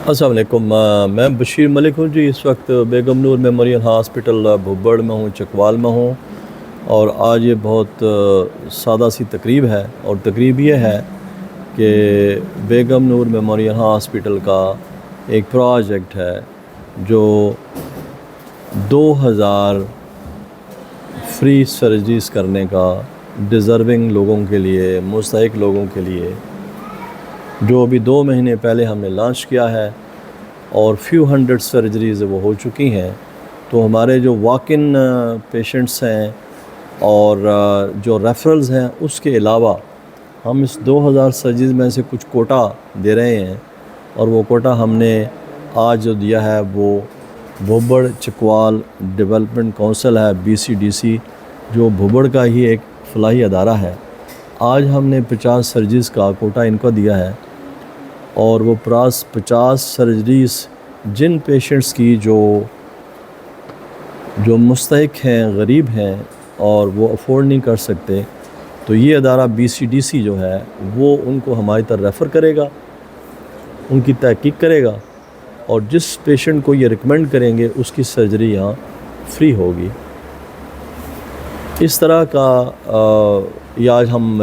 अस्सलाम वालेकुम। मैं बशीर मलिक हूँ जी। इस वक्त बेगम नूर मेमोरियल हॉस्पिटल भुब्बड़ में हूँ, चकवाल में हूँ। और आज ये बहुत सादा सी तकरीब है, और तकरीब ये है कि बेगम नूर मेमोरियल हॉस्पिटल का एक प्रोजेक्ट है जो 2000 फ्री सर्जरीज़ करने का डिज़र्विंग लोगों के लिए, मुस्तहिक लोगों के लिए, जो अभी 2 महीने पहले हमने लॉन्च किया है, और फ्यू हंड्रेड सर्जरीज़ वो हो चुकी हैं। तो हमारे जो वॉक इन पेशेंट्स हैं और जो रेफरल्स हैं, उसके अलावा हम इस 2000 सर्जरीज़ में से कुछ कोटा दे रहे हैं। और वो कोटा हमने आज जो दिया है वो भुब्बड़ चकवाल डेवलपमेंट काउंसिल है, BCDC, जो भुब्बड़ का ही एक फलाही अदारा है। आज हमने 50 सर्जरीज़ का कोटा इनको दिया है, और वो 50 सर्जरीज़ जिन पेशेंट्स की जो मुस्तहिक हैं, गरीब हैं और वो अफोर्ड नहीं कर सकते, तो ये अदारा BCDC जो है वो उनको हमारी तरफ रेफ़र करेगा, उनकी तहकीक करेगा, और जिस पेशेंट को ये रिकमेंड करेंगे उसकी सर्जरी यहाँ फ्री होगी। इस तरह का ये आज हम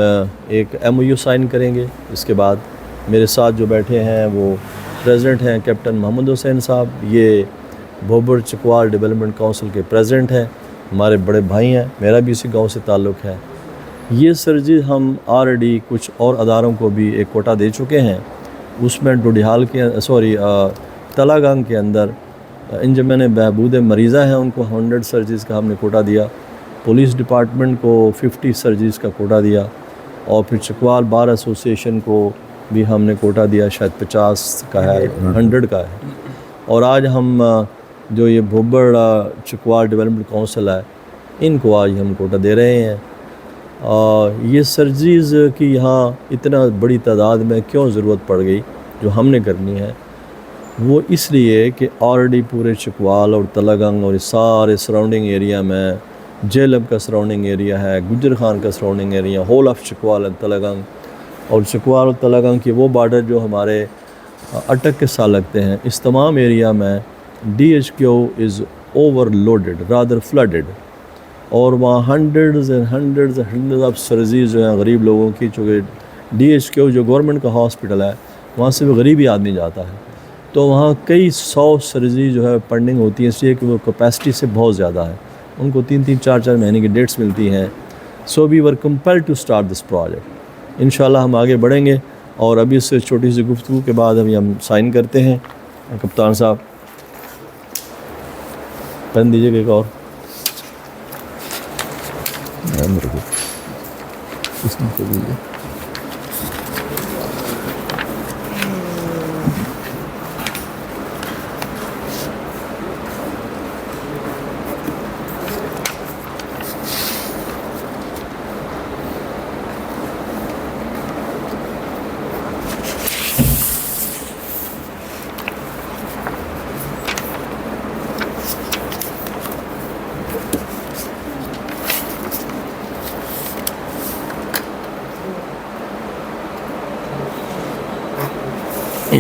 एक MOU साइन करेंगे। इसके बाद मेरे साथ जो बैठे हैं वो प्रेसिडेंट हैं कैप्टन मोहम्मद हुसैन साहब, ये भुब्बड़ चकवाल डेवलपमेंट काउंसिल के प्रेसिडेंट हैं, हमारे बड़े भाई हैं, मेरा भी इसी गांव से ताल्लुक़ है। ये सर्जरी हम ऑलरेडी कुछ और अदारों को भी एक कोटा दे चुके हैं। उसमें डोडिहाल के तलागंग के अंदर इंजमन बहबूद मरीज़ा हैं, उनको 100 सर्जरीज़ का हमने कोटा दिया। पुलिस डिपार्टमेंट को 50 सर्जरीज़ का कोटा दिया, और फिर चकवाल बार एसोसिएशन को भी हमने कोटा दिया, शायद 50 का है, 100 का है। और आज हम जो ये भुब्बड़ चकवाल डेवलपमेंट काउंसिल है, इनको आज हम कोटा दे रहे हैं। ये सर्जरीज़ की यहाँ इतना बड़ी तादाद में क्यों ज़रूरत पड़ गई जो हमने करनी है, वो इसलिए कि ऑलरेडी पूरे चकवाल और तलागंग और सारे सराउंडिंग एरिया में, जेलब का सराउंडिंग एरिया है, गुजर खान का surrounding area, whole of Chakwal and Talagang, और चकवाल और तलागंग के वो बार्डर जो हमारे अटक के साथ लगते हैं, इस तमाम एरिया में DHQ is overloaded, rather flooded. और वहाँ हंड्रेड्स ऑफ सर्जरीज़ जो हैं गरीब लोगों की, चूँकि DHQ जो गवर्नमेंट का हॉस्पिटल है, वहाँ से भी गरीब ही आदमी जाता है, तो वहाँ कई 100 सर्जरी जो है पेंडिंग होती है, इसलिए कि वो कैपेसिटी से बहुत ज़्यादा है, उनको 3-3, 4-4 महीने की डेट्स मिलती हैं। So we were compelled to start this project. इंशाल्लाह हम आगे बढ़ेंगे, और अभी इस छोटी सी गुफ्तगू के बाद हम साइन करते हैं। कप्तान साहब पेन दीजिएगा एक और।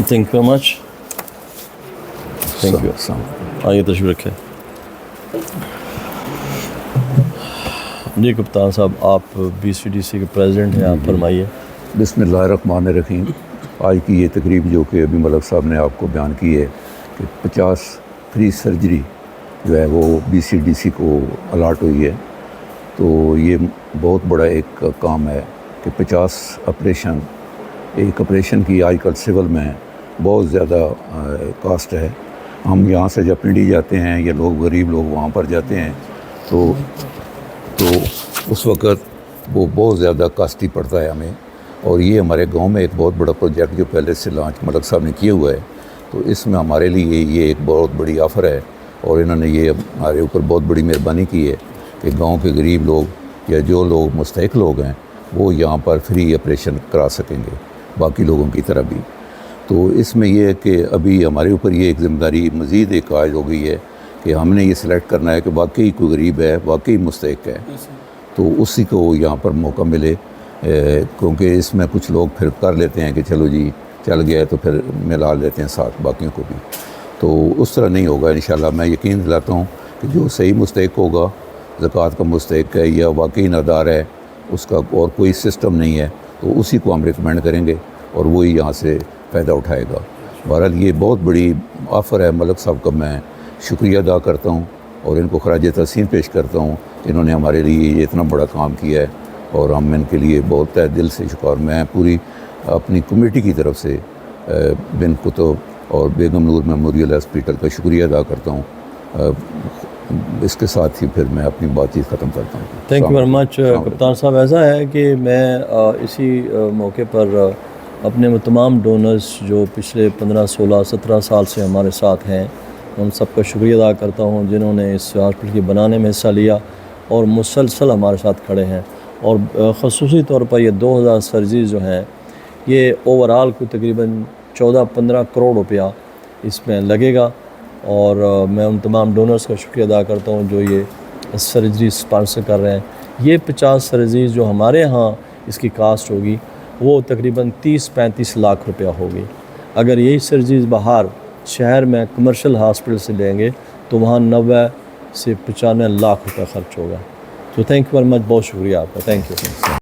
Thank you much, thank you. आइए तशरीफ रखें जी। कप्तान साहब आप BCDC के प्रेसिडेंट हैं, आप फरमाइए। बिस्मिल्लाहिर्रहमानिर्रहीम। आज की ये तकरीब जो कि अभी मलिक साहब ने आपको बयान की है कि 50 फ्री सर्जरी जो है वो BCDC को अलाट हुई है, तो ये बहुत बड़ा एक काम है कि 50 ऑपरेशन, एक ऑपरेशन की आजकल सिविल में बहुत ज़्यादा कास्ट है। हम यहाँ से जब पिंडी जाते हैं या लोग गरीब लोग वहाँ पर जाते हैं तो उस वक़्त वो बहुत ज़्यादा कास्टली पड़ता है हमें। और ये हमारे गांव में एक बहुत बड़ा प्रोजेक्ट जो पहले से लॉन्च मलिक साहब ने किया हुआ है, तो इसमें हमारे लिए ये एक बहुत बड़ी ऑफ़र है, और इन्होंने ये हमारे ऊपर बहुत बड़ी मेहरबानी की है कि गाँव के गरीब लोग या जो लोग मुस्तहिक लोग हैं वो यहाँ पर फ्री ऑपरेशन करा सकेंगे बाकी लोगों की तरह भी। तो इसमें यह है कि अभी हमारे ऊपर ये एक ज़िम्मेदारी मज़ीद एक आयद हो गई है कि हमने ये सिलेक्ट करना है कि वाकई कोई गरीब है, वाकई मुस्तहिक है, तो उसी को यहाँ पर मौका मिले। क्योंकि इसमें कुछ लोग फिर कर लेते हैं कि चलो जी چل گیا ہے تو پھر ملا لیتے ہیں ساتھ باقیوں کو بھی. تو اس طرح نہیں ہوگا انشاءاللہ. میں یقین دلاتا ہوں کہ جو صحیح مستحق ہوگا، زکوٰۃ کا مستحق ہے یا واقعی نادار ہے، اس کا اور کوئی سسٹم نہیں ہے، تو اسی کو ہم ریکمینڈ کریں گے اور وہی یہاں سے فائدہ اٹھائے گا. بہرحال یہ بہت بڑی آفر ہے. ملک صاحب کا میں شکریہ ادا کرتا ہوں اور ان کو خراج تحسین پیش کرتا ہوں. انہوں نے ہمارے لیے یہ اتنا بڑا کام کیا ہے اور ہم ان کے لیے بہت تہ دل سے شکار. میں پوری اپنی کمیٹی کی طرف سے بن کتب اور بیگم نور میموریل ہاسپٹل کا شکریہ ادا کرتا ہوں. اس کے ساتھ ہی پھر میں اپنی بات چیت ختم کرتا ہوں. تھینک یو ویری مچ کپتان صاحب. ایسا ہے کہ میں اسی موقع پر اپنے وہ تمام ڈونرز جو پچھلے 15 16 17 سال سے ہمارے ساتھ ہیں، ان سب کا شکریہ ادا کرتا ہوں جنہوں نے اس ہاسپٹل کے بنانے میں حصہ لیا اور مسلسل ہمارے ساتھ کھڑے ہیں. اور خصوصی طور پر یہ 2000 سرجریز جو ہیں، یہ اوورال کو تقریباً 14-15 کروڑ روپیہ اس میں لگے گا. اور میں ان تمام ڈونرز کا شکریہ ادا کرتا ہوں جو یہ سرجری اسپانسر کر رہے ہیں. یہ 50 سرجریز جو ہمارے ہاں اس کی کاسٹ ہوگی وہ تقریباً 30-35 لاکھ روپیہ ہوگی. اگر یہی سرجریز باہر شہر میں کمرشل ہاسپٹل سے لیں گے تو وہاں 90 سے 95 لاکھ روپیہ خرچ ہوگا. تو تھینک یو ویری مچ. بہت شکریہ آپ کا. Thank you.